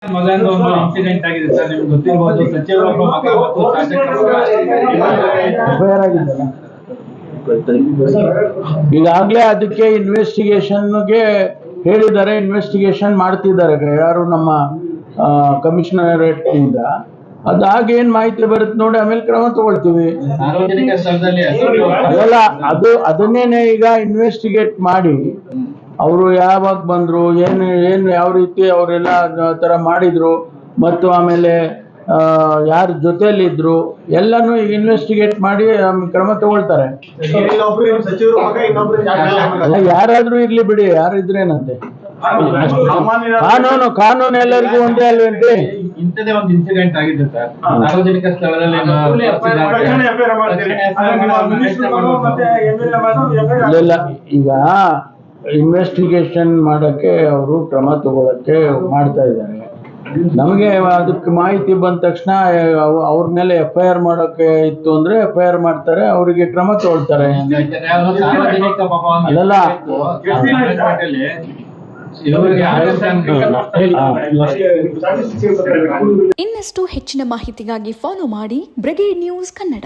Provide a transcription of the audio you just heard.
ಮಗಂದು ಒಂದು ಇನ್ಸಿಡೆಂಟ್ ಆಗಿದೆ ಸರ್, ನಿಮ್ಗೆ ಗೊತ್ತಿರಬಹುದು. ಸಚಿವರೊಬ್ಬ ಮಗ ಮತ್ತು ಈಗಾಗಲೇ ಅದಕ್ಕೆ ಇನ್ವೆಸ್ಟಿಗೇಷನ್ಗೆ ಹೇಳಿದ್ದಾರೆ, ಇನ್ವೆಸ್ಟಿಗೇಷನ್ ಮಾಡ್ತಿದ್ದಾರೆ ಯಾರು ನಮ್ಮ ಕಮಿಷನರೇಟ್ ಇಂದ. ಅದಾಗೇನ್ ಮಾಹಿತಿ ಬರುತ್ತೆ ನೋಡಿ ಆಮೇಲೆ ಕ್ರಮ ತಗೊಳ್ತೀವಿ. ಸಾರ್ವಜನಿಕ ಸ್ಥಳದಲ್ಲಿ ಅದೆಲ್ಲ ಅದನ್ನೇನೆ ಈಗ ಇನ್ವೆಸ್ಟಿಗೇಟ್ ಮಾಡಿ ಅವರು ಯಾವಾಗ ಬಂದ್ರು, ಏನು ಯಾವ ರೀತಿ ಅವರೆಲ್ಲ ತರ ಮಾಡಿದ್ರು ಮತ್ತು ಆಮೇಲೆ ಯಾರ ಜೊತೆಯಲ್ಲಿದ್ರು ಎಲ್ಲಾನು ಈಗ ಇನ್ವೆಸ್ಟಿಗೇಟ್ ಮಾಡಿ ಕ್ರಮ ತಗೊಳ್ತಾರೆ. ಯಾರಾದ್ರೂ ಇರ್ಲಿ ಬಿಡಿ, ಯಾರಿದ್ರೇನಂತೆ. ಕಾನೂನು ಎಲ್ಲರಿಗೂ ಒಂದೇ ಅಲ್ವೇನ್ರಿ. ಇಂಥದೇ ಒಂದು ಇನ್ಸಿಡೆಂಟ್ ಆಗಿದೆ ಸರ್, ಸಾರ್ವಜನಿಕ ಸ್ಥಳದಲ್ಲಿ. ಇಲ್ಲ, ಈಗ ಇನ್ವೆಸ್ಟಿಗೇಷನ್ ಮಾಡಕ್ಕೆ ಅವರು ಕ್ರಮ ತಗೊಳಕ್ಕೆ ಮಾಡ್ತಾ ಇದ್ದಾರೆ. ನಮಗೆ ಅದಕ್ಕೆ ಮಾಹಿತಿ ಬಂದ ತಕ್ಷಣ ಅವ್ರ ಮೇಲೆ FIR ಮಾಡೋಕೆ ಇತ್ತು ಅಂದ್ರೆ FIR ಮಾಡ್ತಾರೆ, ಅವರಿಗೆ ಕ್ರಮ ತಗೊಳ್ತಾರೆ. ಅಲ್ಲ ಇನ್ನಷ್ಟು ಹೆಚ್ಚಿನ ಮಾಹಿತಿಗಾಗಿ ಫಾಲೋ ಮಾಡಿ ಬ್ರಿಗೇಡ್ ನ್ಯೂಸ್ ಕನ್ನಡ.